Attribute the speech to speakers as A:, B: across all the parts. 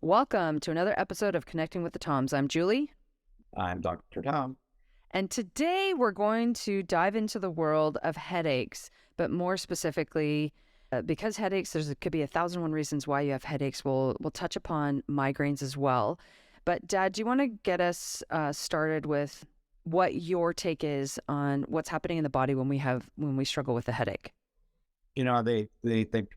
A: Welcome to another episode of Connecting with the Thoms. I'm Julie.
B: I'm Dr. Thom.
A: And today we're going to dive into the world of headaches, but more specifically, because headaches, could be 1,001 reasons why you have headaches. We'll touch upon migraines as well. But Dad, do you want to get us started with what your take is on what's happening in the body when we struggle with a headache?
B: You know, the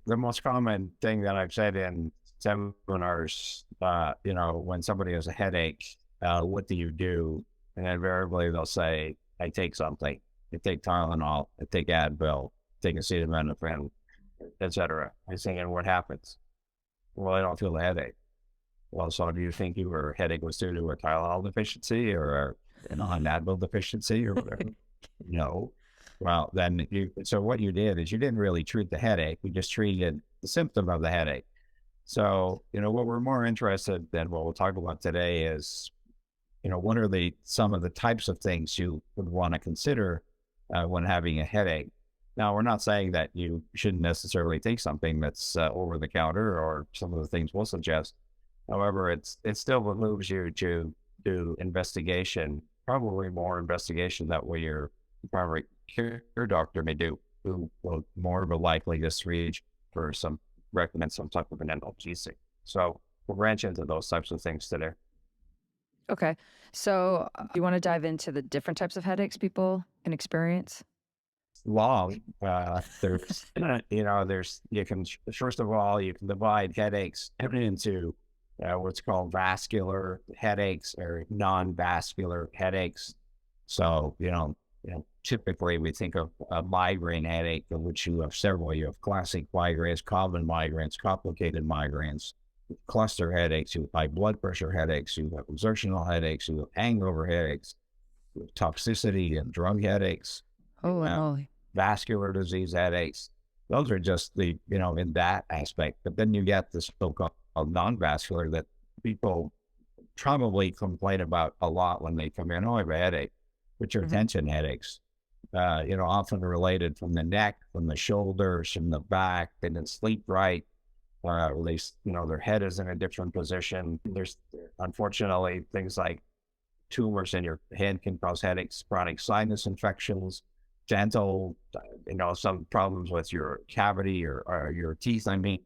B: most common thing that I've said in seminars, when somebody has a headache, what do you do? And invariably they'll say, I take something. I take Tylenol, I take Advil, take acetaminophen, etc. I say, and what happens? Well, I don't feel the headache. Well, so do you think your headache was due to a Tylenol deficiency or an Advil deficiency or whatever? No. Well, so what you did is you didn't really treat the headache. You just treated the symptom of the headache. So, what we're more interested in, what we'll talk about today is, what are some of the types of things you would want to consider when having a headache. Now, we're not saying that you shouldn't necessarily take something that's over the counter or some of the things we'll suggest. However, it still behooves you to do investigation, probably more investigation that way your primary care doctor may do, who will more likely just recommend some type of an analgesic. So we'll branch into those types of things today.
A: Okay. So you want to dive into the different types of headaches people can experience?
B: Long. First of all, you can divide headaches into what's called vascular headaches or non-vascular headaches. So, typically we think of a migraine headache, of which you have several. You have classic migraines, common migraines, complicated migraines, cluster headaches, you have high blood pressure headaches, you have exertional headaches, you have hangover headaches, you have toxicity and drug headaches, vascular disease headaches. Those are just in that aspect. But then you get the so-called non-vascular that people probably complain about a lot when they come in. Oh, I have a headache, which are tension headaches. Often related from the neck, from the shoulders, from the back. They didn't sleep right, or at least, their head is in a different position. There's, unfortunately, things like tumors in your head can cause headaches, chronic sinus infections, dental, some problems with your cavity or your teeth. Right.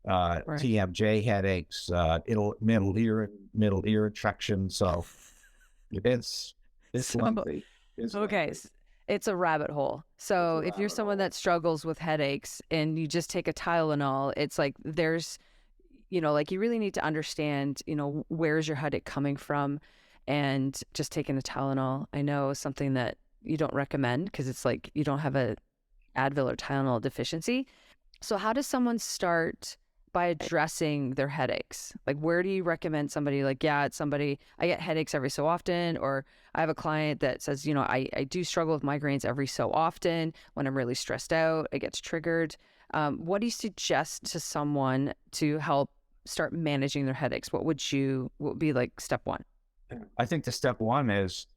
B: TMJ headaches, middle ear infection. So it's lengthy.
A: Okay. It's a rabbit hole. So if you're someone that struggles with headaches and you just take a Tylenol, it's like there's, you really need to understand, where's your headache coming from, and just taking a Tylenol, I know, is something that you don't recommend because it's like you don't have a Advil or Tylenol deficiency. So how does someone start by addressing their headaches? Like, where do you recommend somebody I get headaches every so often, or I have a client that says, I do struggle with migraines every so often. When I'm really stressed out, it gets triggered. What do you suggest to someone to help start managing their headaches? What would be like step one?
B: I think the step one is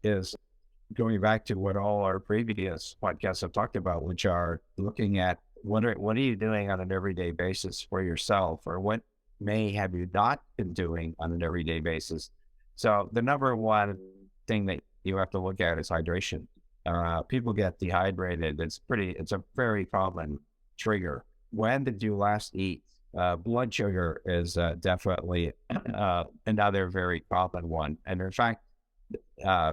B: going back to what all our previous podcasts have talked about, which are looking at what are you doing on an everyday basis for yourself, or what may have you not been doing on an everyday basis. So the number one thing that you have to look at is hydration. People get dehydrated. It's a very common trigger. When did you last eat? Blood sugar is definitely another very common one. And in fact,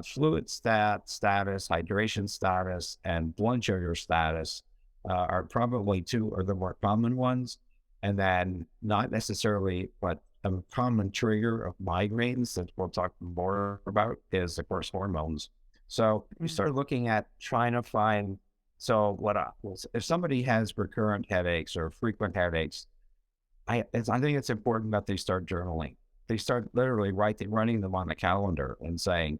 B: fluid status, hydration status, and blood sugar status are probably two of the more common ones. And then not necessarily, but a common trigger of migraines that we'll talk more about is, of course, hormones. So we start looking at trying to find, if somebody has recurrent headaches or frequent headaches, I think it's important that they start journaling. They start literally running them on the calendar and saying,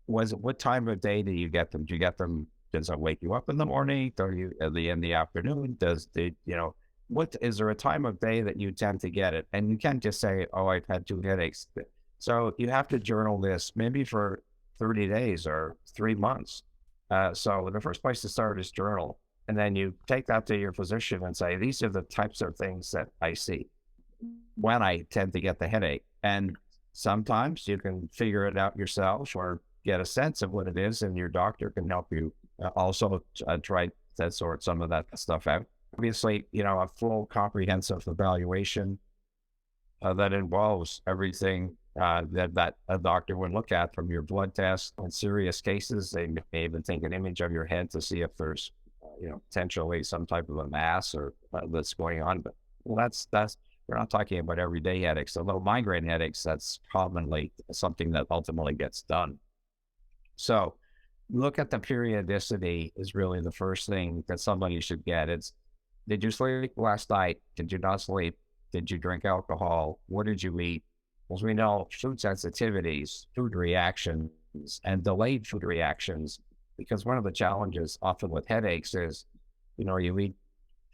B: what time of day do you get them? Do you get them? Does it wake you up in the morning? Or in the afternoon? What is there a time of day that you tend to get it? And you can't just say, oh, I've had 2 headaches. So you have to journal this maybe for 30 days or 3 months. So the first place to start is journal. And then you take that to your physician and say, these are the types of things that I see. when I tend to get the headache. And sometimes you can figure it out yourself or get a sense of what it is, and your doctor can help you also try to sort some of that stuff out. Obviously, a full comprehensive evaluation that involves everything that a doctor would look at, from your blood test. In serious cases, they may even take an image of your head to see if there's, potentially some type of a mass or that's going on. But that's we're not talking about everyday headaches. Although migraine headaches, that's commonly something that ultimately gets done. So look at the periodicity is really the first thing that somebody should get. It's, did you sleep last night? Did you not sleep? Did you drink alcohol? What did you eat? As we know, food sensitivities, food reactions, and delayed food reactions, because one of the challenges often with headaches is, you eat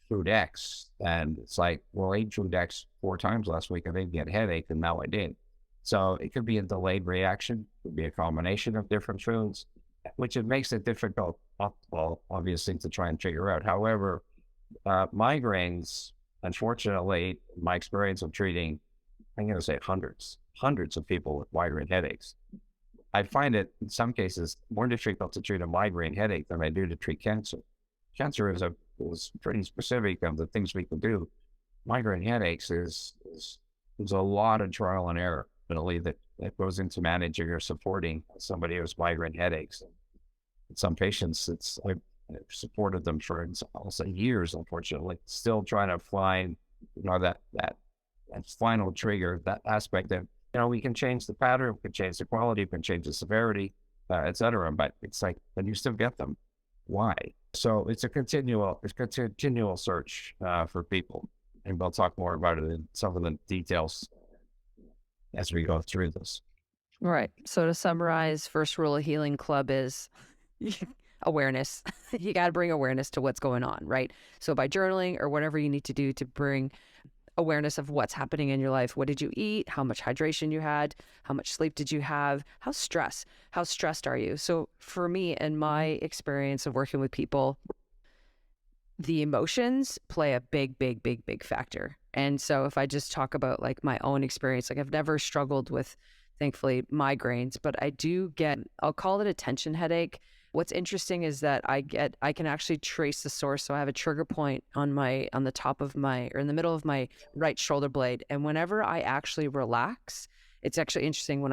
B: food X and it's like, well, I ate food X 4 times last week. I didn't get a headache, and now I did. So it could be a delayed reaction, it could be a combination of different foods, which it makes it difficult, well, obviously, to try and figure out. However, migraines, unfortunately, my experience of treating, I'm going to say hundreds of people with migraine headaches, I find it in some cases more difficult to treat a migraine headache than I do to treat cancer. Cancer is pretty specific of the things we can do. Migraine headaches is a lot of trial and error, really, that goes into managing or supporting somebody who has migraine headaches. In some patients, I've supported them for also years, unfortunately, still trying to find, that final trigger, that aspect that, we can change the pattern, we can change the quality, we can change the severity, et cetera. But it's like, then you still get them. Why? So it's a continual search for people. And we'll talk more about it in some of the details as we go through this.
A: Right. So to summarize, first rule of Healing Club is awareness. You got to bring awareness to what's going on, right? So by journaling or whatever you need to do to bring awareness of what's happening in your life. What did you eat? How much hydration you had? How much sleep did you have? How stressed are you? So for me and my experience of working with people, the emotions play a big factor. And so if I just talk about like my own experience, like I've never struggled with, thankfully, migraines, but I do get, I'll call it a tension headache. What's interesting is that I can actually trace the source. So I have a trigger point on the top of my, or in the middle of my right shoulder blade. And whenever I actually relax, it's actually interesting when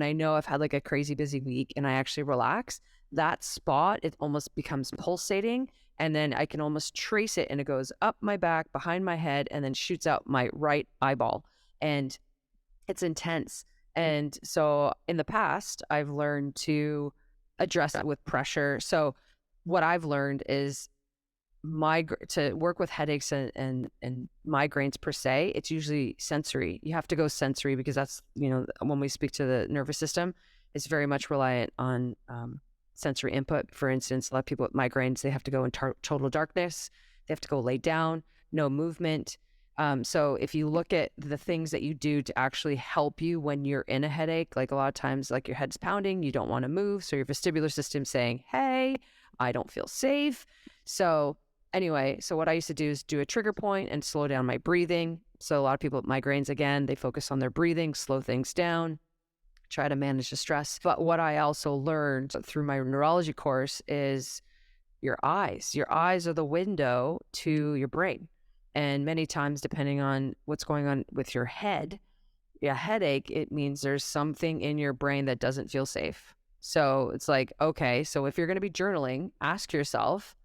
A: I know I've had like a crazy busy week and I actually relax, that spot, it almost becomes pulsating. And then I can almost trace it, and it goes up my back, behind my head, and then shoots out my right eyeball. And it's intense. And so in the past, I've learned to address it with pressure. So what I've learned is to work with headaches and migraines per se, it's usually sensory. You have to go sensory because that's, when we speak to the nervous system, it's very much reliant on sensory input. For instance, a lot of people with migraines, they have to go in total darkness. They have to go lay down, no movement. So if you look at the things that you do to actually help you when you're in a headache, like a lot of times, like your head's pounding, you don't want to move. So your vestibular system saying, hey, I don't feel safe. So anyway, so what I used to do is do a trigger point and slow down my breathing. So a lot of people with migraines, again, they focus on their breathing, slow things down, try to manage the stress. But what I also learned through my neurology course is your eyes. Your eyes are the window to your brain. And many times, depending on what's going on with your head, a headache, it means there's something in your brain that doesn't feel safe. So it's like, okay, so if you're going to be journaling, ask yourself,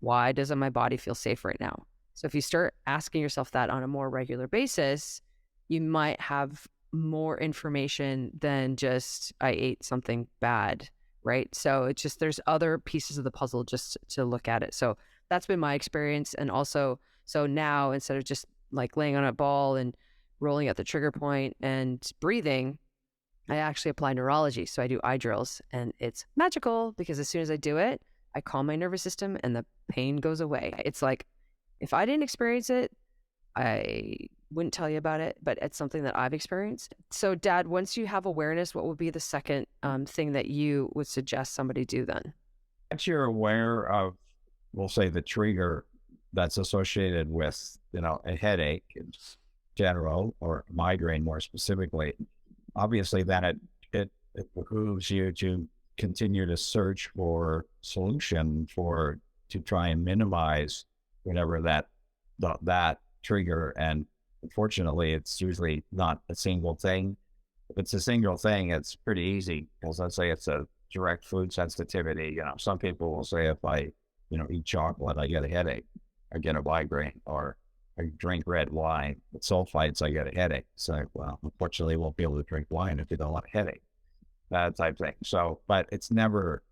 A: why doesn't my body feel safe right now? So if you start asking yourself that on a more regular basis, you might have more information than just, I ate something bad, right? So it's just, there's other pieces of the puzzle just to look at it. So that's been my experience. And also, so now instead of just like laying on a ball and rolling at the trigger point and breathing, I actually apply neurology. So I do eye drills, and it's magical because as soon as I do it, I calm my nervous system and the pain goes away. It's like, if I didn't experience it, I wouldn't tell you about it, but it's something that I've experienced. So Dad, once you have awareness, what would be the second thing that you would suggest somebody do then?
B: Once you're aware of, we'll say, the trigger that's associated with, a headache, general, or migraine more specifically, obviously then it behooves you to continue to search for solution to try and minimize whatever that trigger. And unfortunately, it's usually not a single thing. If it's a single thing, it's pretty easy, because let's say it's a direct food sensitivity. Some people will say, if I, eat chocolate, I get a headache, I get a migraine, or I drink red wine with sulfites, I get a headache. So, well, unfortunately, you won't be able to drink wine if you don't want a headache, that type thing. So, but it's never,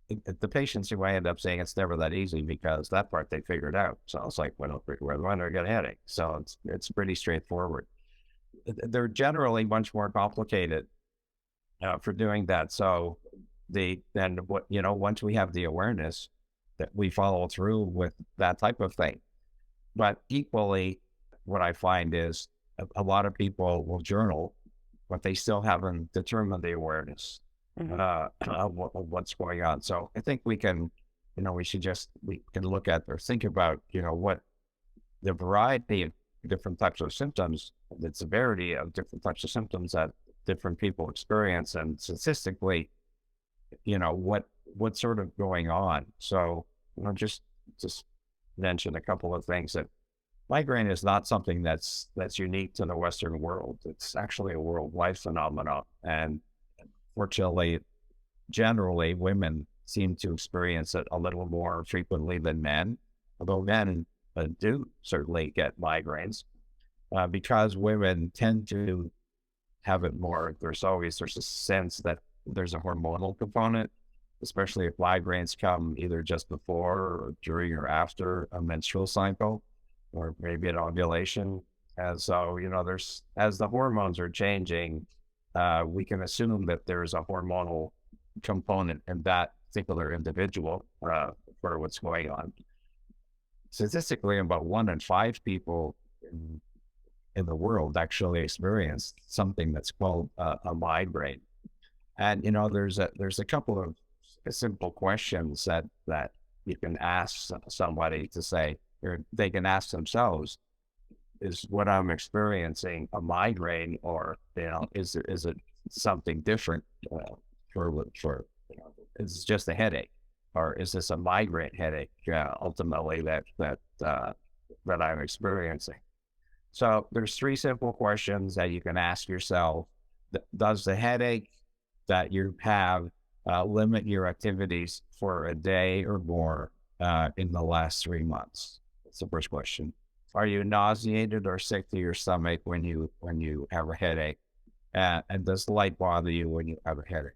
B: the patients who I end up saying it's never that easy, because that part they figured out. So it's like, well, I'll drink red wine or I get a headache. So it's pretty straightforward. They're generally much more complicated for doing that. So once we have the awareness, that we follow through with that type of thing. But equally, what I find is a lot of people will journal, but they still haven't determined the awareness of what's going on. So I think we can look at or think about, what the variety of different types of symptoms, the severity of different types of symptoms that different people experience, and statistically, what's sort of going on. So, just mention a couple of things. That migraine is not something that's unique to the Western world. It's actually a worldwide phenomenon. And fortunately, generally, women seem to experience it a little more frequently than men, although men do certainly get migraines, because women tend to have it more. There's a sense that there's a hormonal component, especially if migraines come either just before or during or after a menstrual cycle, or maybe an ovulation. And so, as the hormones are changing, we can assume that there's a hormonal component in that particular individual for what's going on. Statistically, about 1 in 5 people in the world actually experience something that's called a migraine. And there's a couple of simple questions that you can ask somebody to say, or they can ask themselves: is what I'm experiencing a migraine, or is it something different? For is it just a headache, or is this a migraine headache? Ultimately, that I'm experiencing. So there's 3 simple questions that you can ask yourself. Does the headache that you have limit your activities for a day or more in the last 3 months? That's the first question. Are you nauseated or sick to your stomach when you have a headache? And does light bother you when you have a headache?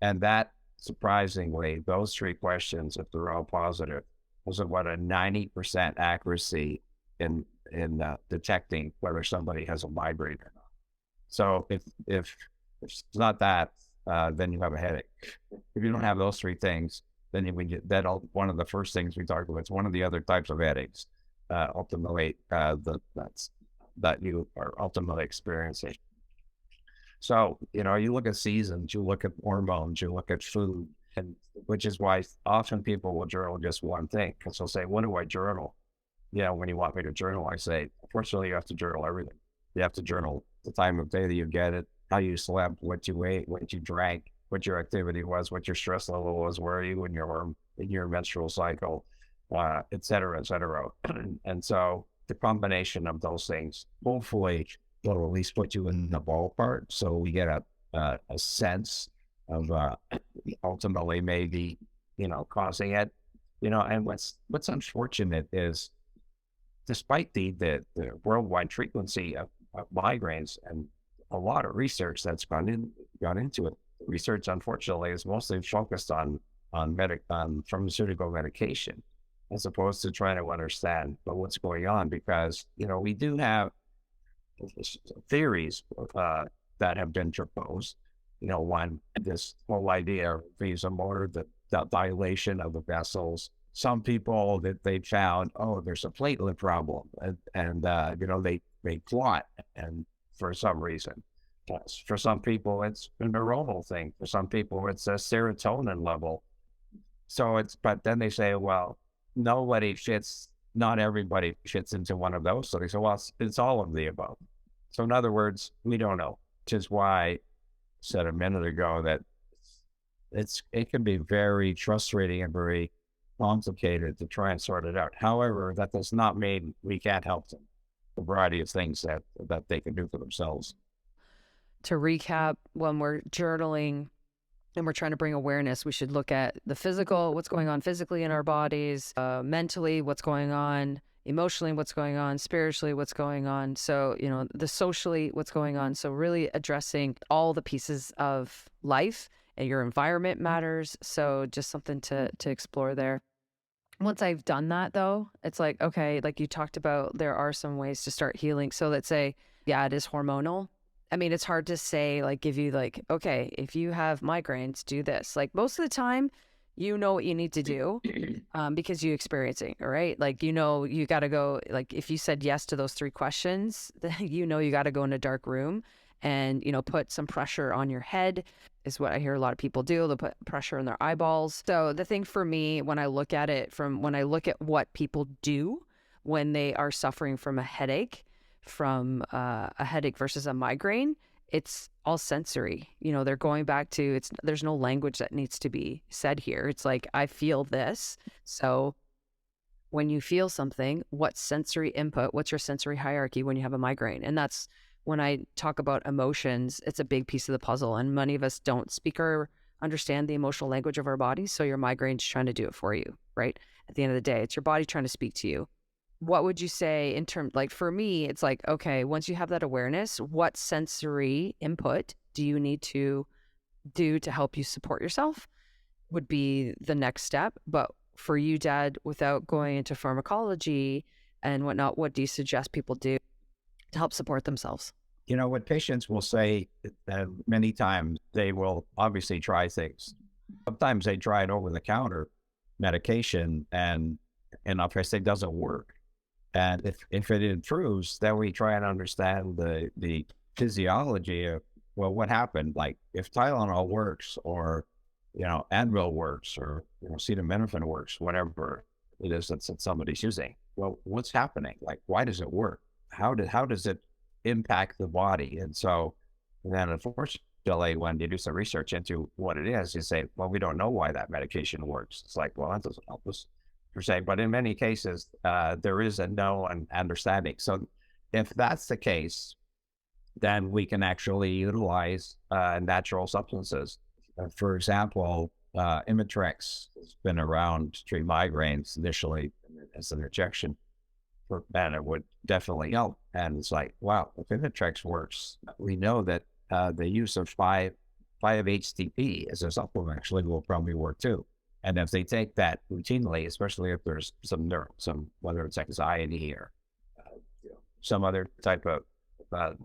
B: And that, surprisingly, those 3 questions, if they're all positive, was about a 90% accuracy in detecting whether somebody has a migraine or not. So if it's not that, then you have a headache. If you don't have those 3 things, then one of the first things we talk about. It's one of the other types of headaches, ultimately, that you are ultimately experiencing. So, you look at seasons, you look at hormones, you look at food, and which is why often people will journal just one thing, because they'll say, "What do I journal?" When you want me to journal, I say, unfortunately, you have to journal everything. You have to journal the time of day that you get it, how you slept, what you ate, what you drank, what your activity was, what your stress level was, where are you in your menstrual cycle, et cetera, et cetera. And so the combination of those things, hopefully, will at least put you in the ballpark, so we get a sense of ultimately maybe causing it. And what's unfortunate is, despite the worldwide frequency of migraines and a lot of research that's gone into it, research unfortunately is mostly focused on pharmaceutical medication, as opposed to trying to understand what's going on, because we do have theories that have been proposed. One, this whole idea of vasomotor, the dilation of the vessels. Some people that they found, there's a platelet problem, and they clot, and for some reason, for some people it's a neuronal thing. For some people it's a serotonin level. But then they say, well, nobody fits not everybody fits into one of those. So they say, well, it's all of the above. So in other words, we don't know, which is why I said a minute ago that it can be very frustrating and very complicated to try and sort it out. However, that does not mean we can't help them. A variety of things that they can do for themselves.
A: To recap, when we're journaling and we're trying to bring awareness, we should look at the physical, what's going on physically in our bodies, mentally, what's going on, emotionally, what's going on, spiritually, what's going on. So, the socially, what's going on. So really addressing all the pieces of life, and your environment matters. So just something to explore there. Once I've done that though, it's like, okay, like you talked about, there are some ways to start healing. So let's say, yeah, it is hormonal. I mean, it's hard to say, like, give you like, okay, if you have migraines, do this. Like most of the time, you know what you need to do because you experiencing, all right? Like, you got to go, like, if you said yes to those 3 questions, then you got to go in a dark room and, put some pressure on your head is what I hear a lot of people do. They'll put pressure on their eyeballs. So the thing for me, when I look at what people do when they are suffering from a headache, versus a migraine, it's all sensory. They're going back to, there's no language that needs to be said here. It's like, I feel this. So when you feel something, what's your sensory hierarchy when you have a migraine? And that's when I talk about emotions, it's a big piece of the puzzle. And many of us don't speak or understand the emotional language of our bodies. So your migraine's trying to do it for you, right? At the end of the day, it's your body trying to speak to you. What would you say in terms, like for me, it's like, okay, once you have that awareness, what sensory input do you need to do to help you support yourself would be the next step. But for you, Dad, without going into pharmacology and whatnot, what do you suggest people do to help support themselves?
B: What patients will say many times, they will obviously try things. Sometimes they try an over-the-counter medication and if I say doesn't work. And if it improves, then we try and understand the physiology of, well, what happened? Like if Tylenol works or, Advil works or, acetaminophen works, whatever it is that somebody's using. Well, what's happening? Like, why does it work? How does it impact the body? And so then unfortunately, when you do some research into what it is, you say, well, we don't know why that medication works. It's like, well, that doesn't help us per se. But in many cases, there is a known understanding. So if that's the case, then we can actually utilize natural substances. For example, Imitrex has been around to treat migraines initially as an injection. And it would definitely help. And it's like, wow, if Imitrex works, we know that the use of 5-HTP as a supplement actually will probably work too. And if they take that routinely, especially if there's whether it's anxiety or some other type of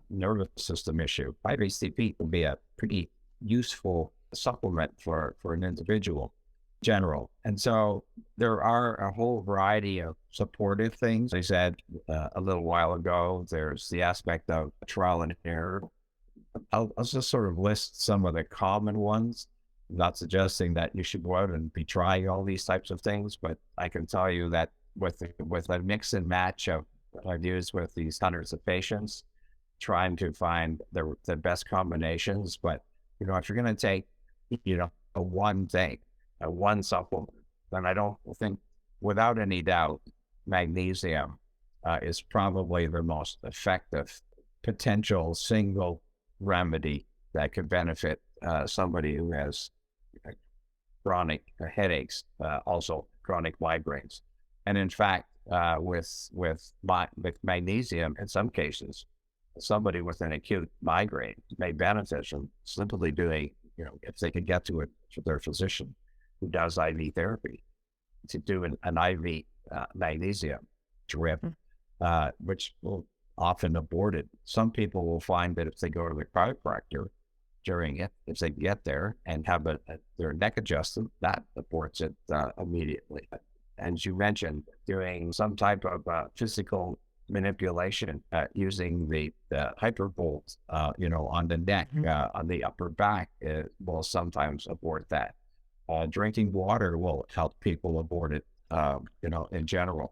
B: nervous system issue, 5-HTP can be a pretty useful supplement for an individual. General. And so there are a whole variety of supportive things. I said a little while ago, there's the aspect of trial and error. I'll just sort of list some of the common ones. I'm not suggesting that you should go out and be trying all these types of things, but I can tell you that with a mix and match of what I've used with these hundreds of patients, trying to find the best combinations. But, if you're going to take, a one thing, one supplement, then I don't think, without any doubt, magnesium is probably the most effective potential single remedy that could benefit somebody who has chronic headaches, also chronic migraines. And in fact, with magnesium, in some cases, somebody with an acute migraine may benefit from simply doing, if they can get to it for their physician who does IV therapy, to do an IV magnesium drip, which will often abort it. Some people will find that if they go to the chiropractor during it, if they get there and have their neck adjusted, that aborts it immediately. As you mentioned, doing some type of physical manipulation using the hypervolt, on the neck, on the upper back, will sometimes abort that. Drinking water will help people abort it, in general.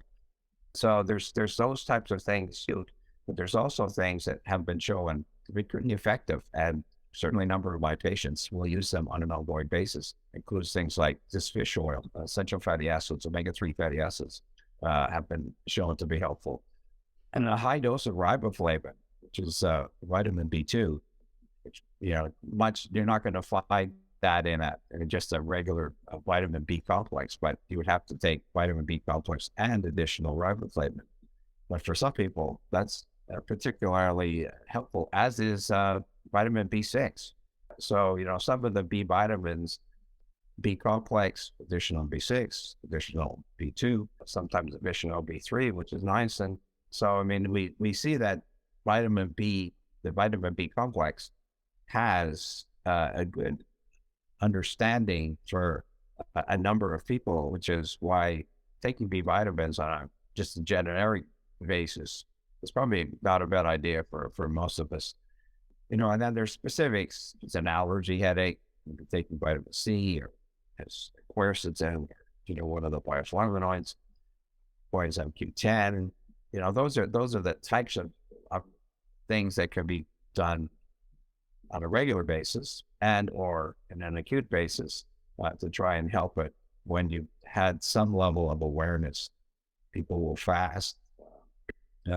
B: So there's those types of things too, but there's also things that have been shown to be pretty effective, and certainly a number of my patients will use them on an ongoing basis. Includes things like this fish oil, essential fatty acids, omega-3 fatty acids, have been shown to be helpful, and a high dose of riboflavin, which is vitamin B2, which much you're not going to find that in just a regular vitamin B complex, but you would have to take vitamin B complex and additional riboflavin. But for some people, that's particularly helpful, as is vitamin B6. So, some of the B vitamins, B complex, additional B6, additional B2, sometimes additional B3, which is niacin. So, I mean, we see that vitamin B, the vitamin B complex, has a good understanding for a number of people, which is why taking B vitamins on just a generic basis is probably not a bad idea for most of us. And then there's specifics. It's an allergy headache, you're taking vitamin C, or has quercetin, one of the bioflavonoids, coenzyme Q10. Those are the types of things that can be done on a regular basis and or in an acute basis to try and help it when you've had some level of awareness. People will fast.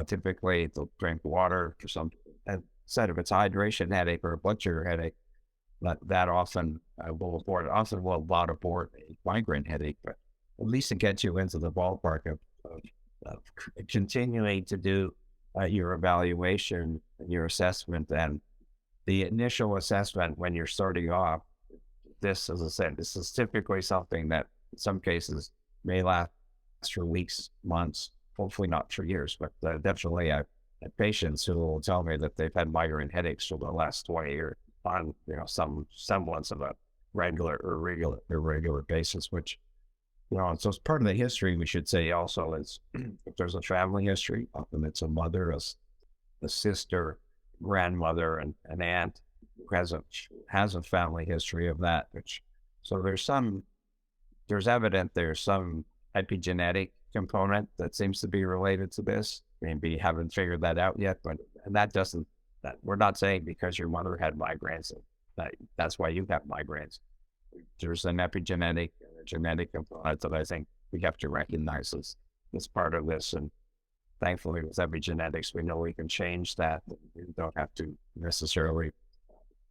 B: Typically, they'll drink water for some. Instead of it's a hydration headache or a blood sugar headache, that often will not abort a migraine headache, but at least it gets you into the ballpark of continuing to do your evaluation and your assessment. And the initial assessment when you're starting off, this, as I said, this is typically something that in some cases may last for weeks, months, hopefully not for years, but definitely I've had patients who will tell me that they've had migraine headaches for the last 20 years on, some semblance of a regular or irregular basis, which, so it's part of the history. We should say also is if there's a family history, often it's a mother, a sister, grandmother, and an aunt who has a family history of that. So there's some epigenetic component that seems to be related to this. Maybe haven't figured that out yet, but that we're not saying because your mother had migraines that's why you have migraines. There's an epigenetic and a genetic component that I think we have to recognize as part of this. And thankfully, with epigenetics, we know we can change that. We don't have to necessarily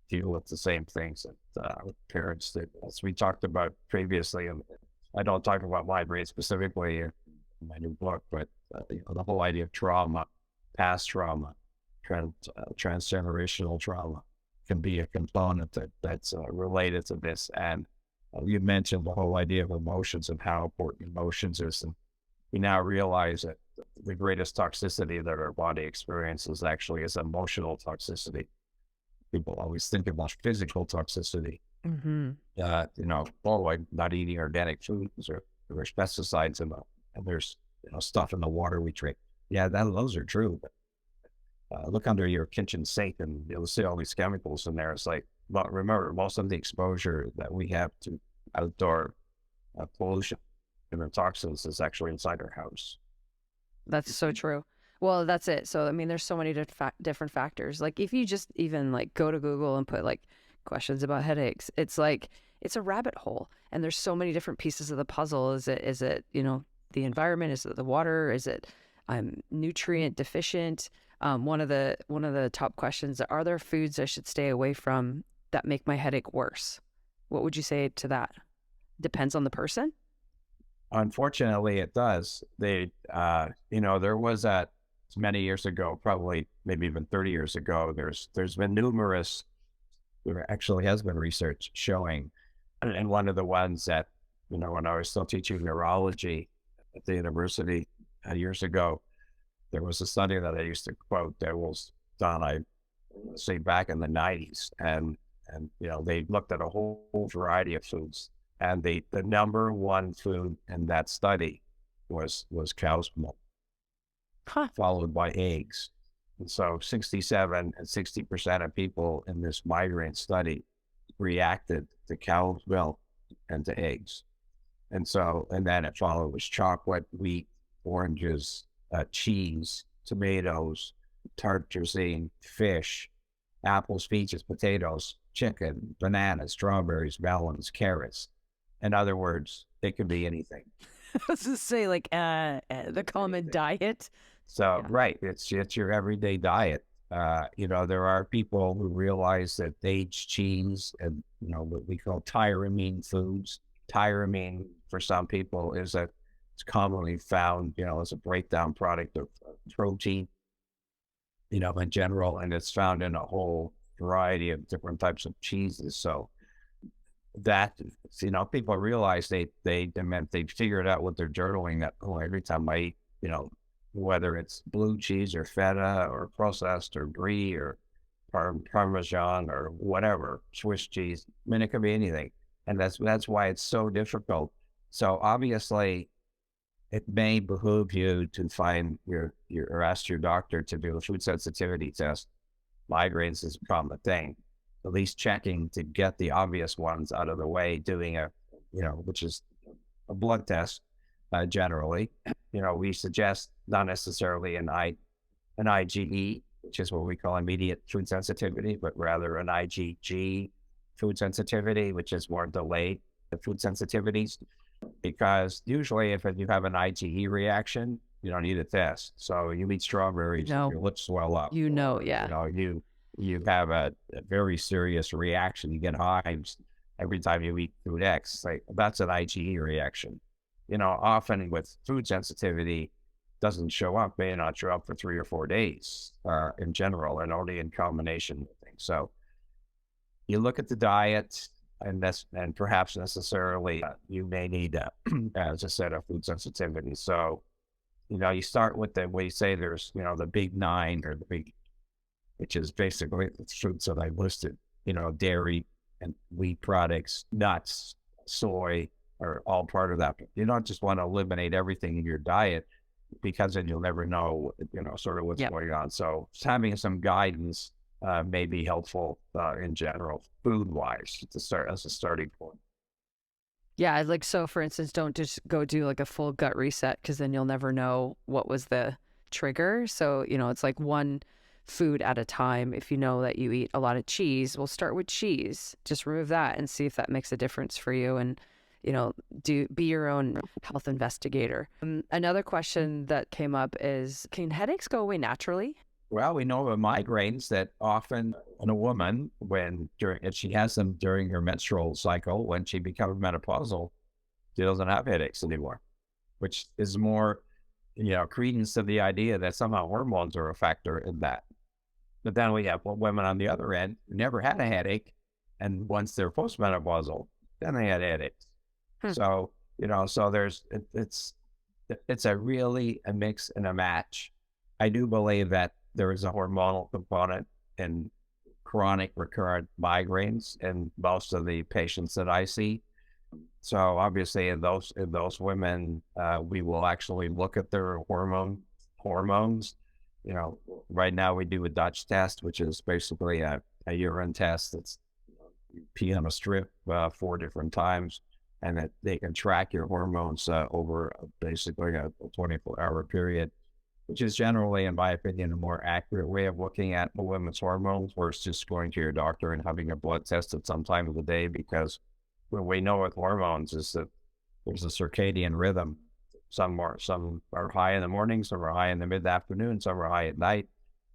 B: deal with the same things that our parents did. As we talked about previously, and I don't talk about migraine specifically in my new book, but the whole idea of trauma, past trauma, transgenerational trauma can be a component that's related to this. And you mentioned the whole idea of emotions and how important emotions is. And we now realize that the greatest toxicity that our body experiences actually is emotional toxicity. People always think about physical toxicity.
A: Mm-hmm.
B: Like not eating organic foods, or there's pesticides in them, and there's stuff in the water we drink. Yeah, those are true. But look under your kitchen sink, and you'll see all these chemicals in there. It's like, but remember, most of the exposure that we have to outdoor pollution and toxins is actually inside our house.
A: That's so true. Well, that's it. So, I mean, there's so many different factors. Like if you just even like go to Google and put like questions about headaches, it's like, it's a rabbit hole, and there's so many different pieces of the puzzle. Is it, the environment? Is it the water? Is it nutrient deficient? One of the top questions: are there foods I should stay away from that make my headache worse? What would you say to that? Depends on the person.
B: Unfortunately, it does. There was many years ago, probably maybe even 30 years ago. There's been there actually has been research showing, and one of the ones that when I was still teaching neurology at the university years ago, there was a study that I used to quote that was done, I say back in the 90s, and they looked at a whole variety of foods, and the number one food in that study was cow's milk,
A: Huh.
B: followed by eggs. And so 67 and 60% of people in this migraine study reacted to cow's milk and to eggs. And then it followed was chocolate, wheat, oranges, cheese, tomatoes, tartrazine, fish, apples, peaches, potatoes, chicken, bananas, strawberries, melons, carrots. In other words, it could be anything.
A: I was to say, like, the common
B: Anything.
A: diet.
B: So,
A: Yeah.
B: right, it's your everyday diet. There are people who realize that aged cheese and what we call tyramine foods. Tyramine for some people it's commonly found, as a breakdown product of protein, in general, and it's found in a whole variety of different types of cheeses. So that people realize they figured out what they're journaling that, oh, every time I eat, whether it's blue cheese or feta or processed or brie or parmesan or whatever, Swiss cheese, I mean, it could be anything. And that's why it's so difficult. So obviously it may behoove you to find or ask your doctor to do a food sensitivity test. Migraines is a common thing. At least checking to get the obvious ones out of the way, doing which is a blood test. Generally, we suggest not necessarily an IgE, which is what we call immediate food sensitivity, but rather an IgG food sensitivity, which is more delayed the food sensitivities. Because usually if you have an IgE reaction, you don't need a test. So you eat strawberries,
A: No,
B: your lips swell up, or,
A: yeah.
B: you have a very serious reaction. You get hives every time you eat food X. Like, that's an IgE reaction. Often with food sensitivity, doesn't show up, may not show up for 3 or 4 days in general, and only in combination with things. So you look at the diet, and perhaps necessarily you may need, as I said, a food sensitivity. So, you start with we say there's, the big nine, or the big, which is basically the fruits that I listed, dairy and wheat products, nuts, soy, are all part of that. But you don't just want to eliminate everything in your diet, because then you'll never know, sort of what's
A: Yep.
B: going on. So having some guidance may be helpful in general, food-wise, to start as a starting point.
A: Yeah, like, so for instance, don't just go do like a full gut reset, because then you'll never know what was the trigger. So, it's like one food at a time. If you know that you eat a lot of cheese, we'll start with cheese. Just remove that and see if that makes a difference for you. And, be your own health investigator. Another question that came up is, can headaches go away naturally?
B: Well, we know of migraines that often in a woman, if she has them during her menstrual cycle, when she becomes menopausal, she doesn't have headaches anymore, which is more, credence to the idea that somehow hormones are a factor in that. But then we have women on the other end who never had a headache, and once they're postmenopausal, then they had headaches. So, so it's a mix and a match. I do believe that there is a hormonal component in chronic recurrent migraines in most of the patients that I see. So obviously in those women, we will actually look at their hormones. Right now we do a Dutch test, which is basically a urine test. That's, you pee on a strip 4 different times, and that they can track your hormones over basically a 24-hour period, which is generally, in my opinion, a more accurate way of looking at a woman's hormones versus just going to your doctor and having a blood test at some time of the day. Because what we know with hormones is that there's a circadian rhythm. Some are high in the morning, some are high in the mid-afternoon, some are high at night.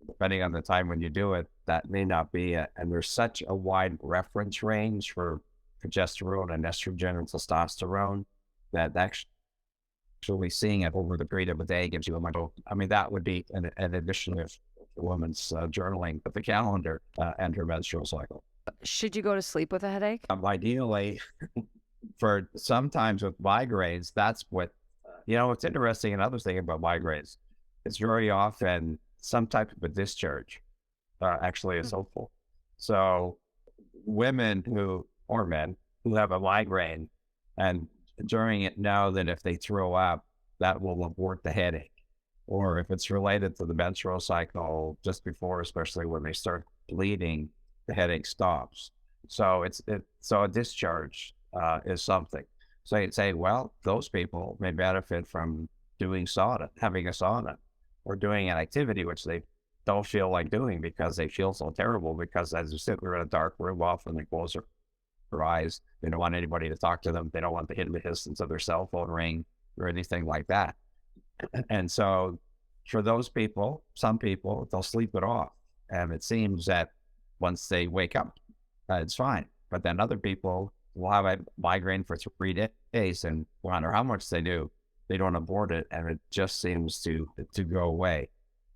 B: Depending on the time when you do it, that may not be it. And there's such a wide reference range for progesterone and estrogen and testosterone that actually seeing it over the period of a day gives you a much. I mean, that would be an addition of the woman's journaling with the calendar and her menstrual cycle.
A: Should you go to sleep with a headache?
B: Ideally, for sometimes with migraines, that's what, what's interesting. Another thing about migraines, it's very often some type of a discharge actually is helpful. So women or men who have a migraine and during it know that if they throw up, that will abort the headache. Or if it's related to the menstrual cycle just before, especially when they start bleeding, the headache stops. So so a discharge is something. So you'd say, well, those people may benefit from doing sauna, having a sauna. or doing an activity which they don't feel like doing because they feel so terrible, because as you said, we're in a dark room often, they close their eyes. They don't want anybody to talk to them. They don't want the hidden distance of their cell phone ring or anything like that. And so for those people, some people, they'll sleep it off. And it seems that once they wake up, it's fine. But then other people will have a migraine for 3 days, and no matter how much they do, they don't abort it, and it just seems to go away.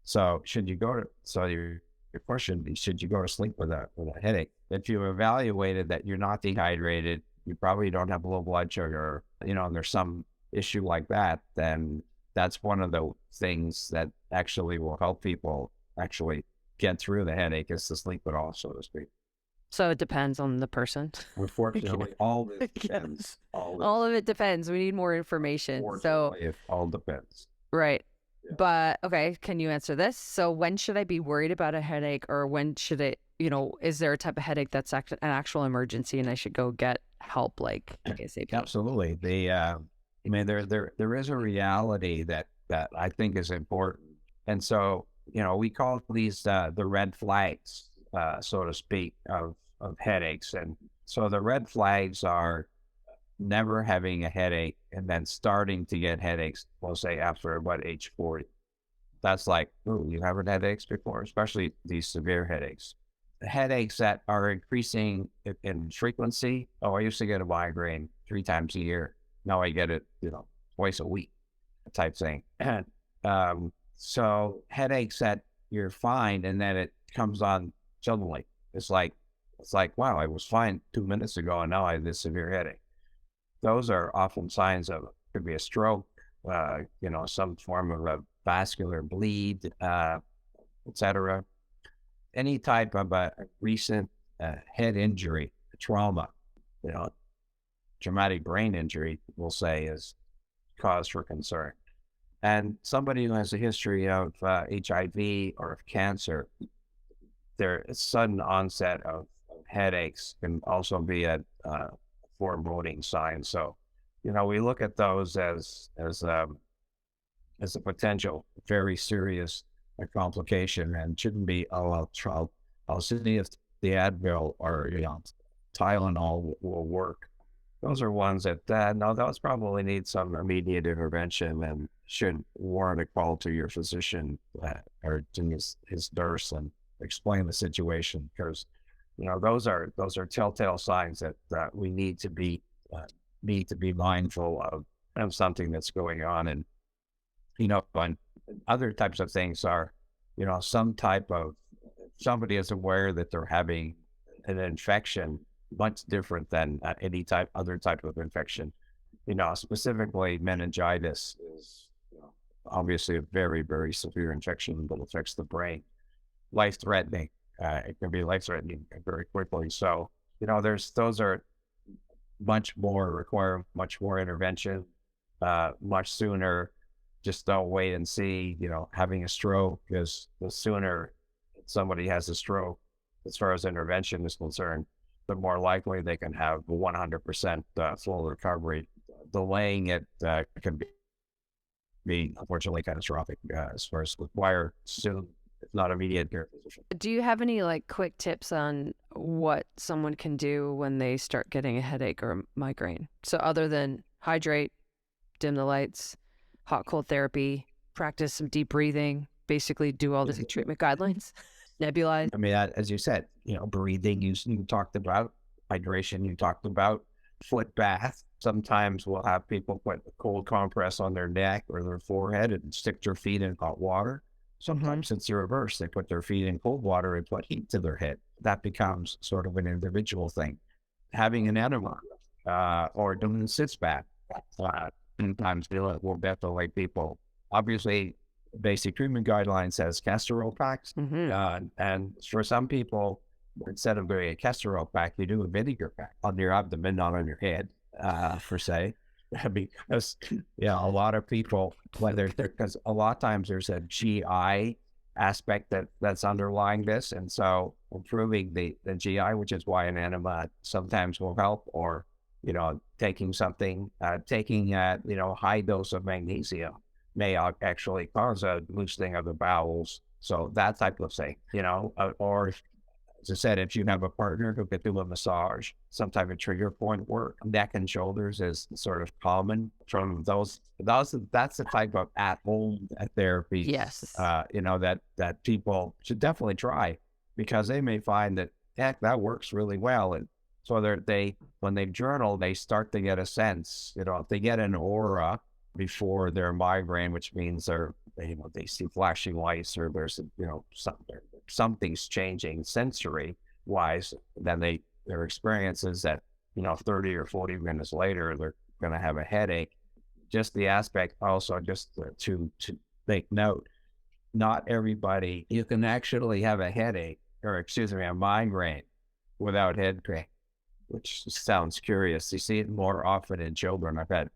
B: So your question, should you go to sleep with a headache? If you evaluated that you're not dehydrated, you probably don't have low blood sugar, and there's some issue like that, then that's one of the things that actually will help people actually get through the headache, is to sleep it off, so to speak.
A: So it depends on the person.
B: Unfortunately, all this depends.
A: All of it depends. We need more information. So
B: it all depends.
A: right.
B: Yeah.
A: But okay, can you answer this? So when should I be worried about a headache, or when should it, is there a type of headache that's an actual emergency and I should go get help, like ASAP?
B: Absolutely. There is a reality that I think is important. And so, we call these the red flags, so to speak, of headaches. And so the red flags are never having a headache and then starting to get headaches, we'll say after about age 40. That's like, oh, you haven't had headaches before, especially these severe headaches. Headaches that are increasing in frequency. Oh, I used to get a migraine 3 times a year. Now I get it, twice a week type thing. And so headaches that you're fine and then it comes on suddenly. It's like, wow, I was fine 2 minutes ago and now I have this severe headache. Those are often signs of, could be a stroke, some form of a vascular bleed, etc. Any type of a recent head injury, trauma, traumatic brain injury, we'll say, is cause for concern. And somebody who has a history of HIV or of cancer, their sudden onset of headaches can also be a foreboding sign. So, we look at those as a potential very serious complication, and shouldn't be, I'll see if the Advil or Tylenol will work. Those are ones that no, those probably need some immediate intervention and should warrant a call to your physician or to his nurse and explain the situation, because those are telltale signs that we need to be mindful of something that's going on. And and other types of things are, some type of, somebody is aware that they're having an infection much different than any other type of infection. Specifically meningitis is obviously a very, very severe infection that affects the brain. Life-threatening. It can be life-threatening very quickly. So, those are require much more intervention, much sooner. Just don't wait and see, having a stroke, because the sooner somebody has a stroke, as far as intervention is concerned, the more likely they can have 100% full recovery. Delaying it can be unfortunately catastrophic, as far as require soon, if not immediate care physician.
A: Do you have any quick tips on what someone can do when they start getting a headache or a migraine? So other than hydrate, dim the lights, hot cold therapy, practice some deep breathing, basically do all the treatment guidelines, nebulize.
B: I mean, as you said, breathing, you talked about hydration, you talked about foot bath. Sometimes we'll have people put a cold compress on their neck or their forehead and stick their feet in hot water. Sometimes it's the reverse. They put their feet in cold water and put heat to their head. That becomes sort of an individual thing. Having an enema or doing a sitz bath. Sometimes will definitely people. Obviously, basic treatment guidelines says castor oil packs. And for some people, instead of doing a castor oil pack, you do a vinegar pack on your abdomen, not on your head, per se. Because a lot of people, because a lot of times there's a GI aspect that's underlying this, and so improving the GI, which is why an enema sometimes will help, or taking something, high dose of magnesium may actually cause a loosening of the bowels. So that type of thing, or as I said, if you have a partner who could do a massage, some type of trigger point work, neck and shoulders is sort of common from that's the type of at-home therapy,
A: Yes.
B: that people should definitely try, because they may find that, heck, that works really well. And so when they journal, they start to get a sense, if they get an aura before their migraine, which means they see flashing lights, or there's, something's changing sensory wise, then their experience is that, 30 or 40 minutes later, they're going to have a headache. Just the aspect also, just to make note, not everybody, you can actually have a headache, or excuse me, a migraine without head pain, which sounds curious. You see it more often in children. I've had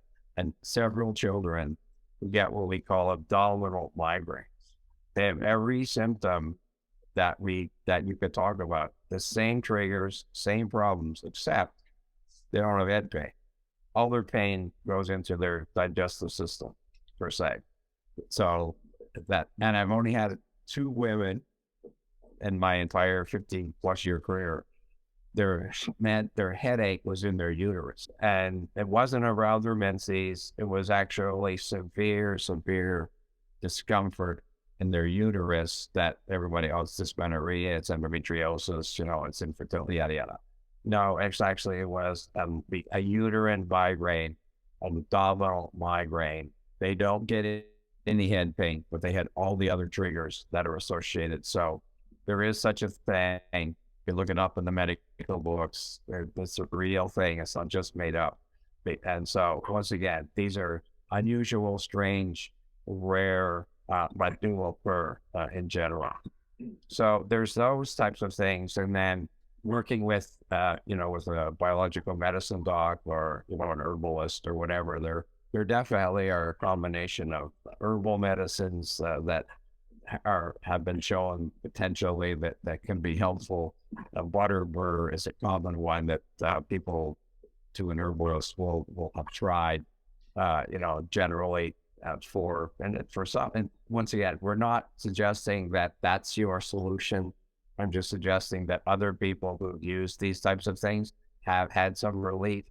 B: several children who get what we call abdominal migraines. They have every symptom that you could talk about, the same triggers, same problems, except they don't have head pain. All their pain goes into their digestive system, per se. So and I've only had 2 women in my entire 15-plus-year career. Their headache was in their uterus, and it wasn't around their menses. It was actually severe discomfort in their uterus that everybody else, dysmenorrhea, it's endometriosis, it's infertility, yada, yada. No, it was a uterine migraine, an abdominal migraine. They don't get any head pain, but they had all the other triggers that are associated. So there is such a thing. You can look it up in the medical books. It's a real thing. It's not just made up. And so, once again, these are unusual, strange, rare, but do occur in general. So there's those types of things. And then working with, with a biological medicine doc, or, an herbalist or whatever, there definitely are a combination of herbal medicines that have been shown potentially that can be helpful. Butter burr is a common one that people to an herbalist will have tried, generally for some. And once again, we're not suggesting that that's your solution. I'm just suggesting that other people who've used these types of things have had some relief.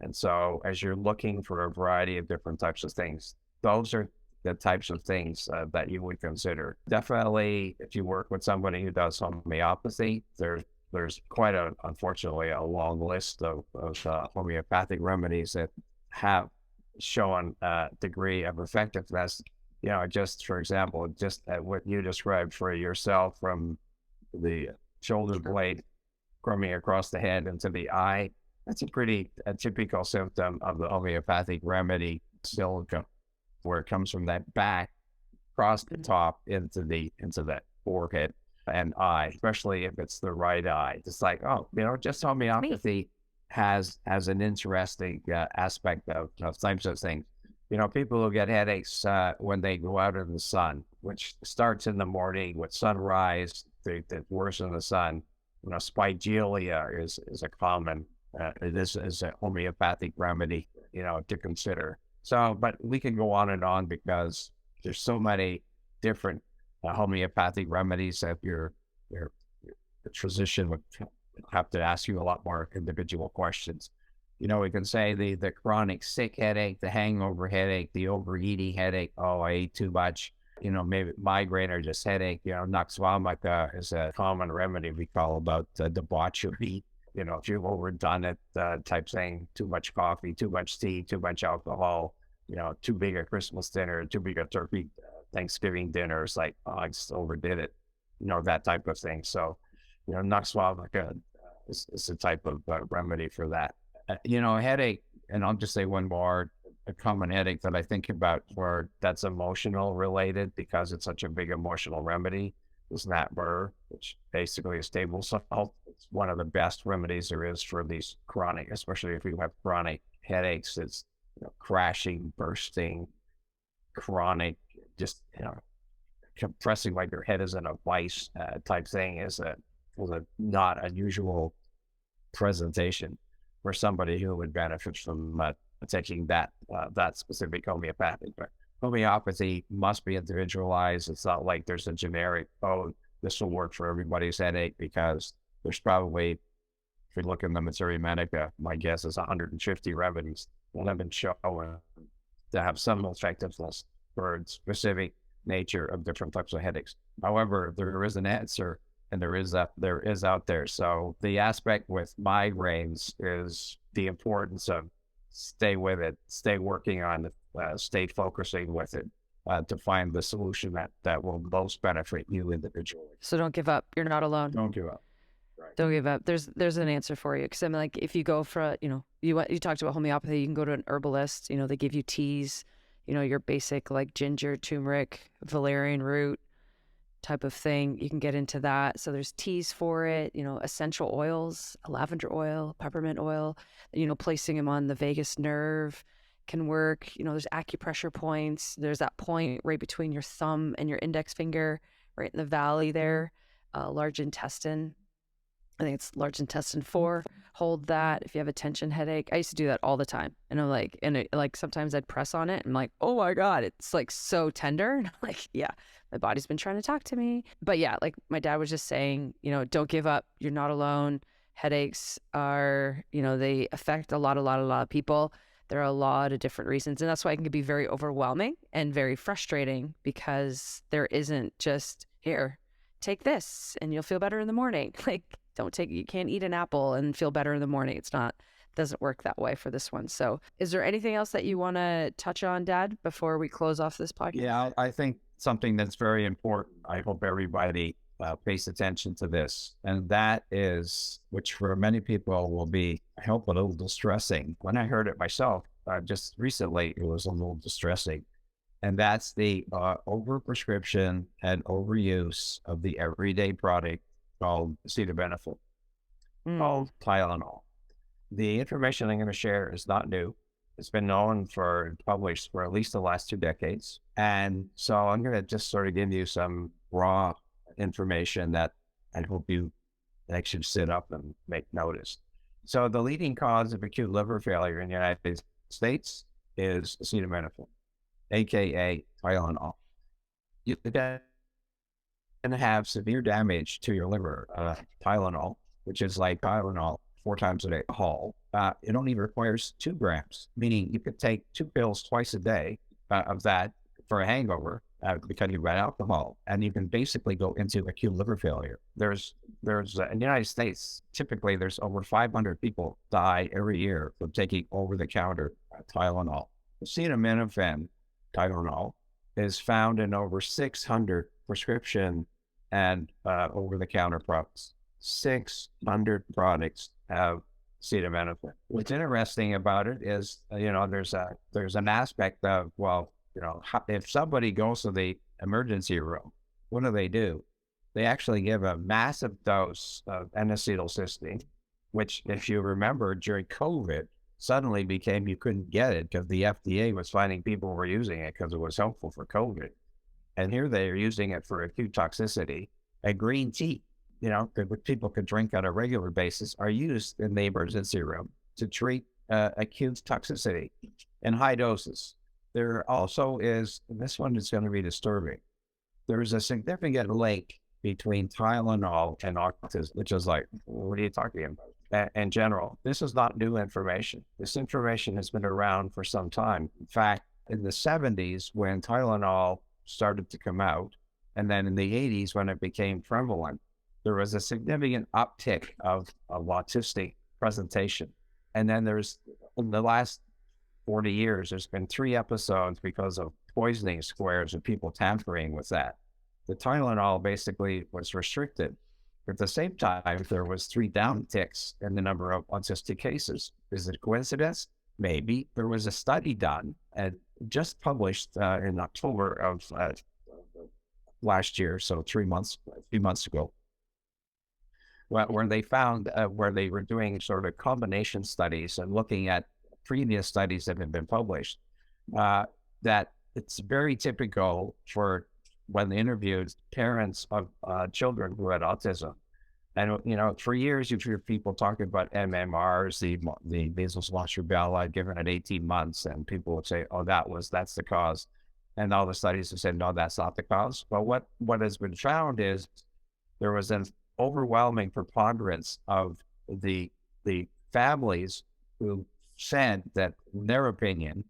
B: And so as you're looking for a variety of different types of things, those are the types of things that you would consider. Definitely, if you work with somebody who does homeopathy, there's unfortunately, a long list of homeopathic remedies that have shown a degree of effectiveness. Just for example, what you described for yourself, from the shoulder blade coming across the head into the eye, that's a typical symptom of the homeopathic remedy silica, where it comes from that back across the top into that forehead and eye, especially if it's the right eye. It's like, just homeopathy has an interesting aspect of types of things. People who get headaches when they go out in the sun, which starts in the morning with sunrise, they worse in the sun. Spigelia is a common, this is a homeopathic remedy, to consider. So, but we can go on and on, because there's so many different homeopathic remedies that your physician would have to ask you a lot more individual questions. We can say the chronic sick headache, the hangover headache, the overeating headache. Oh, I ate too much. Maybe migraine or just headache. Nux vomica is a common remedy we call about debauchery. If you've overdone it, type thing, too much coffee, too much tea, too much alcohol, too big a Christmas dinner, too big a turkey Thanksgiving dinner. It's like, oh, I just overdid it, that type of thing. So, Nux vomica is a type of remedy for that. A headache, and I'll just say one more, a common headache that I think about where that's emotional related, because it's such a big emotional remedy, is nat burr, which basically is table salt. It's one of the best remedies there is for these chronic, especially if you have chronic headaches. It's crashing, bursting, chronic, just compressing like your head is in a vice type thing is a not unusual presentation for somebody who would benefit from taking that specific homeopathic homeopathy must be individualized. It's not like there's a generic, oh, this will work for everybody's headache, because there's probably, if you look in the Materia Medica, my guess is 150 remedies that have been shown to have some effectiveness for specific nature of different types of headaches. However, there is an answer, and there is out there. So the aspect with migraines is the importance of stay with it, stay working on it, stay focusing with it, to find the solution that will most benefit you individually.
A: So don't give up. You're not alone.
B: Don't give up. Right.
A: Don't give up. There's an answer for you. Because I'm like, if you go for, you talked about homeopathy, you can go to an herbalist. They give you teas, your basic like ginger, turmeric, valerian root type of thing. You can get into that. So there's teas for it, essential oils, lavender oil, peppermint oil, placing them on the vagus nerve can work. There's acupressure points. There's that point right between your thumb and your index finger, right in the valley there, large intestine. I think it's large intestine 4. Hold that if you have a tension headache. I used to do that all the time. And I'm like, sometimes I'd press on it and I'm like, oh my God, it's like so tender. And I'm like, yeah, my body's been trying to talk to me. But yeah, like my dad was just saying, don't give up. You're not alone. Headaches are, they affect a lot of people. There are a lot of different reasons. And that's why it can be very overwhelming and very frustrating, because there isn't just, here, take this and you'll feel better in the morning. Like, you can't eat an apple and feel better in the morning. Doesn't work that way for this one. So is there anything else that you want to touch on, Dad, before we close off this podcast?
B: Yeah, I think something that's very important, I hope everybody pays attention to this. And that is, which for many people will be, I hope, a little distressing. When I heard it myself, just recently, it was a little distressing. And that's the overprescription and overuse of the everyday product called acetaminophen, called Tylenol. The information I'm going to share is not new. It's been known published for at least the last 2 decades. And so I'm going to just sort of give you some raw information that I hope you actually sit up and make notice. So the leading cause of acute liver failure in the United States is acetaminophen, aka Tylenol. You can have severe damage to your liver. Tylenol, which is like Tylenol 4 times a day, it only requires 2 grams, meaning you could take 2 pills twice a day of that for a hangover because you've got alcohol, and you can basically go into acute liver failure. There's in the United States, typically there's over 500 people die every year from taking over-the-counter Tylenol. Acetaminophen, Tylenol, is found in over 600 prescription and over-the-counter products. 600 products have acetaminophen. What's interesting about it is, there's an aspect of, if somebody goes to the emergency room, what do? They actually give a massive dose of N-acetylcysteine, which, if you remember, during COVID, suddenly became, you couldn't get it because the FDA was finding people were using it because it was helpful for COVID. And here they are using it for acute toxicity. And green tea, that people could drink on a regular basis, are used in the emergency room to treat acute toxicity in high doses. There also is, and this one is going to be disturbing, there is a significant link between Tylenol and autism, which is like, what are you talking about? In general, this is not new information. This information has been around for some time. In fact, in the 70s, when Tylenol started to come out, and then in the 80s, when it became prevalent, there was a significant uptick of autistic presentation. And then in the last 40 years, there's been 3 episodes because of poisoning squares and people tampering with that. The Tylenol basically was restricted. At the same time, there was 3 downticks in the number of autistic cases. Is it coincidence? Maybe. There was a study done and just published in October of last year, so a few months ago, where they found, where they were doing sort of combination studies and looking at previous studies that have been published, that it's very typical for when they interviewed parents of children who had autism. And, for years, you've heard people talking about MMRs, the measles, mumps, rubella, given at 18 months, and people would say, oh, that's the cause. And all the studies have said, no, that's not the cause. But what has been found is there was an overwhelming preponderance of the the families who said that, in their opinion,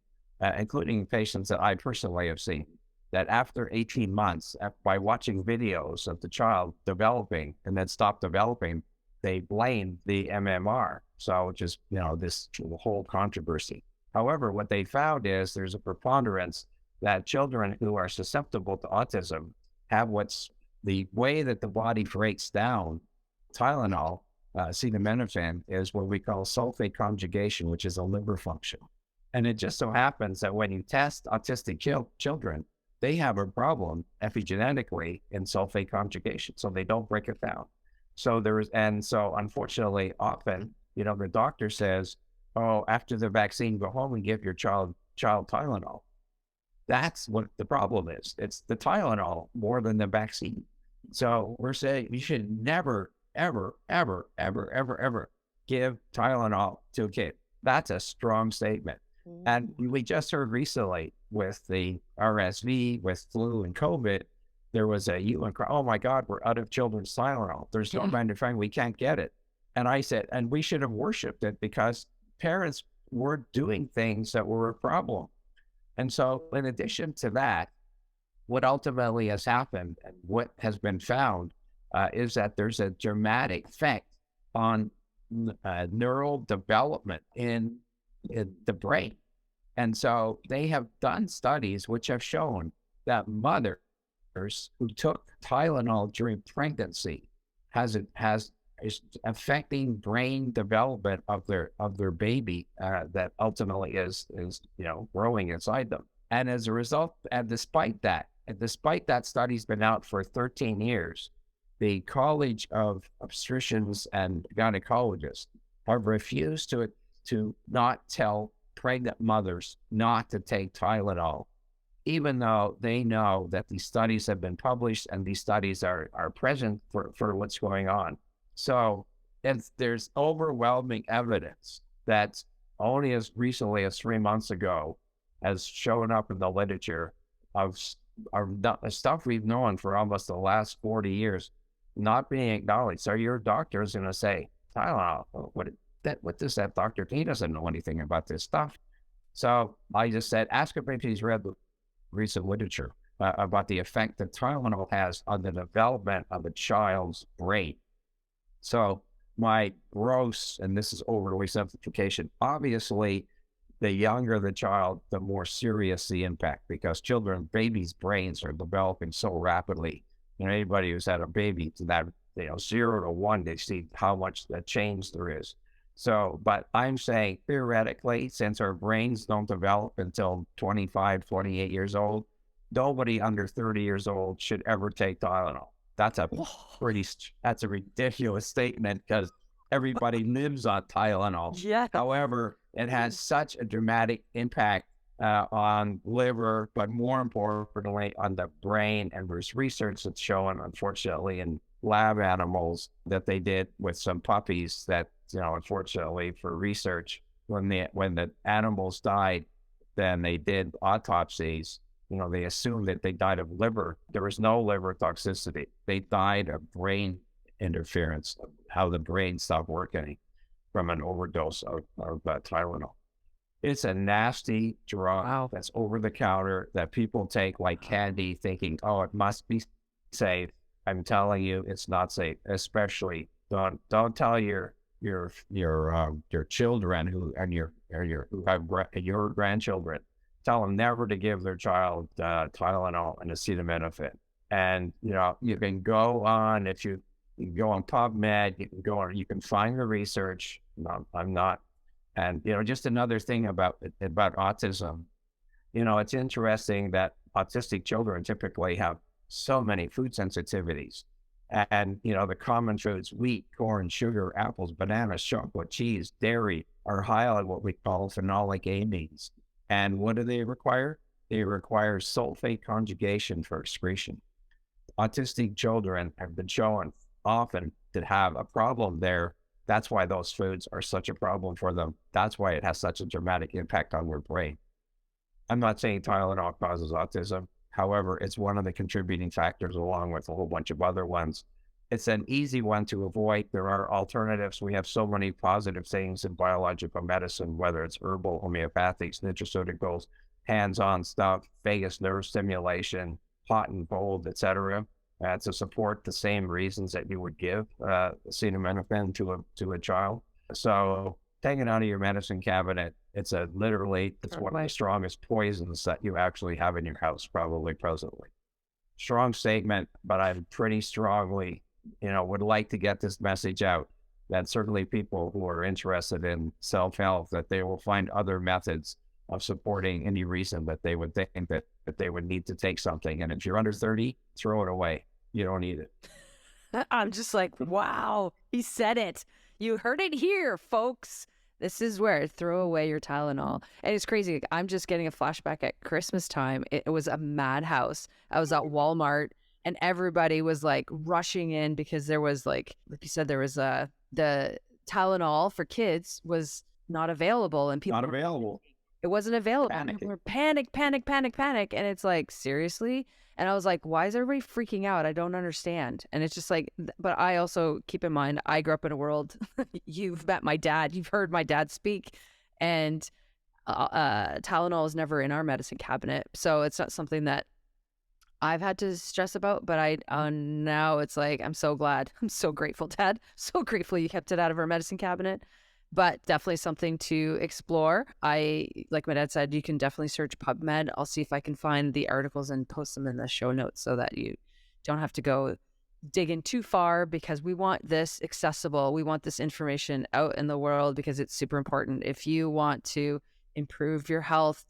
B: including patients that I personally have seen, that after 18 months, by watching videos of the child developing and then stop developing, they blame the MMR. So, which is, this whole controversy. However, what they found is there's a preponderance that children who are susceptible to autism have what's the way that the body breaks down Tylenol, acetaminophen, is what we call sulfate conjugation, which is a liver function. And it just so happens that when you test autistic children, they have a problem epigenetically in sulfate conjugation, so they don't break it down. So unfortunately, often, the doctor says, oh, after the vaccine, go home and give your child Tylenol. That's what the problem is. It's the Tylenol more than the vaccine. So we're saying you should never, ever, ever, ever, ever, ever give Tylenol to a kid. That's a strong statement. And we just heard recently with the RSV, with flu and COVID, there was a hue and cry, oh my God, we're out of children's Tylenol. There's no manufacturing, we can't get it. And I said, and we should have worshiped it because parents were doing things that were a problem. And so in addition to that, what ultimately has happened and what has been found is that there's a dramatic effect on neural development in the brain. And so they have done studies which have shown that mothers who took Tylenol during pregnancy is affecting brain development of their baby that ultimately is growing inside them. And as a result, and despite that study's been out for 13 years, the College of Obstetricians and Gynecologists have refused to not tell pregnant mothers not to take Tylenol, even though they know that these studies have been published and these studies are present for what's going on. So there's overwhelming evidence that only as recently as 3 months ago has shown up in the literature of stuff we've known for almost the last 40 years not being acknowledged. So your doctor is going to say, Tylenol, what does that doctor? He doesn't know anything about this stuff. So I just said, ask him if he's read the recent literature about the effect that Tylenol has on the development of a child's brain. So my gross, and this is overly simplification, obviously the younger the child, the more serious the impact, because babies' brains are developing so rapidly. Anybody who's had a baby to that, 0 to 1, they see how much the change there is. So, but I'm saying theoretically, since our brains don't develop until 25, 28 years old, nobody under 30 years old should ever take Tylenol. That's a ridiculous statement because everybody lives on Tylenol.
A: Yeah.
B: However, it has such a dramatic impact on liver, but more importantly on the brain. And there's research that's showing, unfortunately, in lab animals that they did with some puppies that, unfortunately for research, when the animals died, then they did autopsies. They assumed that they died of liver. There was no liver toxicity. They died of brain interference, how the brain stopped working from an overdose of Tylenol. It's a nasty drug that's over the counter that people take like candy, thinking, oh, it must be safe. I'm telling you, it's not safe. Especially don't tell your children who have your grandchildren. Tell them never to give their child Tylenol and acetaminophen. And you can go on you can go on PubMed. You can find the research. No, I'm not. And just another thing about autism. It's interesting that autistic children typically have so many food sensitivities. And, the common foods, wheat, corn, sugar, apples, bananas, chocolate, cheese, dairy are high on what we call phenolic amines. And what do they require? They require sulfate conjugation for excretion. Autistic children have been shown often to have a problem there. That's why those foods are such a problem for them. That's why it has such a dramatic impact on their brain. I'm not saying Tylenol causes autism. However, it's one of the contributing factors along with a whole bunch of other ones. It's an easy one to avoid. There are alternatives. We have so many positive things in biological medicine, whether it's herbal, homeopathics, nutraceuticals, hands-on stuff, vagus nerve stimulation, hot and cold, etc., to support the same reasons that you would give acetaminophen to a child. So take it out of your medicine cabinet. It's literally, it's one of the strongest poisons that you actually have in your house, probably presently. Strong statement, but I'm pretty strongly, would like to get this message out that certainly people who are interested in self-help, that they will find other methods of supporting any reason that they would think that they would need to take something. And if you're under 30, throw it away. You don't need it.
A: I'm just like, wow, he said it. You heard it here, folks. This is where throw away your Tylenol. And it's crazy. I'm just getting a flashback at Christmas time. It was a madhouse. I was at Walmart and everybody was like rushing in because there was like you said, there was the Tylenol for kids was not available and people
B: Not available.
A: It wasn't available. We're panic. And it's like, seriously? And I was like, why is everybody freaking out? I don't understand. And it's just like, but I also keep in mind, I grew up in a world, you've met my dad, you've heard my dad speak, and Tylenol is never in our medicine cabinet. So it's not something that I've had to stress about, but now it's like, I'm so glad. I'm so grateful, Dad. So grateful you kept it out of our medicine cabinet. But definitely something to explore. Like my dad said, you can definitely search PubMed. I'll see if I can find the articles and post them in the show notes so that you don't have to go digging too far, because we want this accessible. We want this information out in the world because it's super important. If you want to improve your health,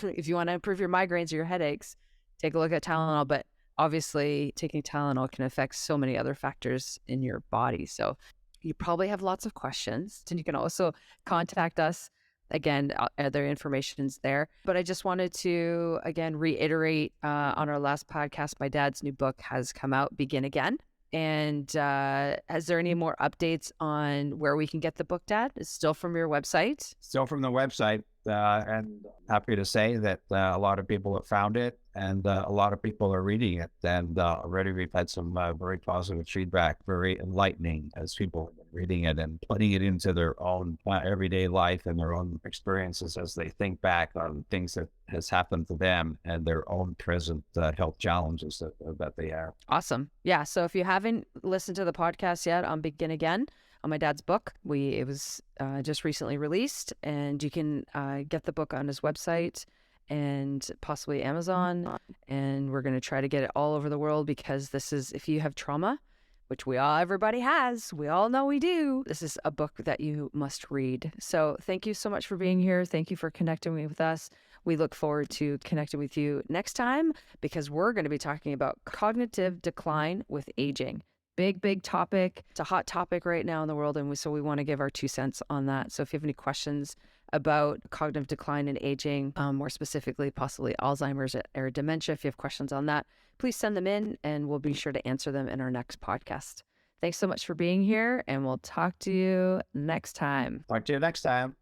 A: if you want to improve your migraines or your headaches, take a look at Tylenol. But obviously, taking Tylenol can affect so many other factors in your body. So you probably have lots of questions, and you can also contact us. Again, other information's there. But I just wanted to, again, reiterate on our last podcast, my dad's new book has come out, Begin Again. And is there any more updates on where we can get the book, Dad? It's still from your website?
B: Still from the website. And happy to say that a lot of people have found it, and a lot of people are reading it. And already we've had some very positive feedback, very enlightening, as people have been reading it and putting it into their own everyday life and their own experiences as they think back on things that has happened to them and their own present health challenges that they have.
A: Awesome. Yeah. So if you haven't listened to the podcast yet on Begin Again, on my dad's book, it was just recently released, and you can get the book on his website and possibly Amazon. And we're going to try to get it all over the world, because this is, if you have trauma, which everybody has, we all know we do, this is a book that you must read. So thank you so much for being here. Thank you for connecting with us. We look forward to connecting with you next time, because we're going to be talking about cognitive decline with aging. Big topic. It's a hot topic right now in the world, and so we want to give our 2 cents on that. So if you have any questions about cognitive decline and aging, more specifically possibly Alzheimer's or dementia, if you have questions on that, please send them in and we'll be sure to answer them in our next podcast. Thanks so much for being here, and we'll talk to you next time.
B: Talk to you next time.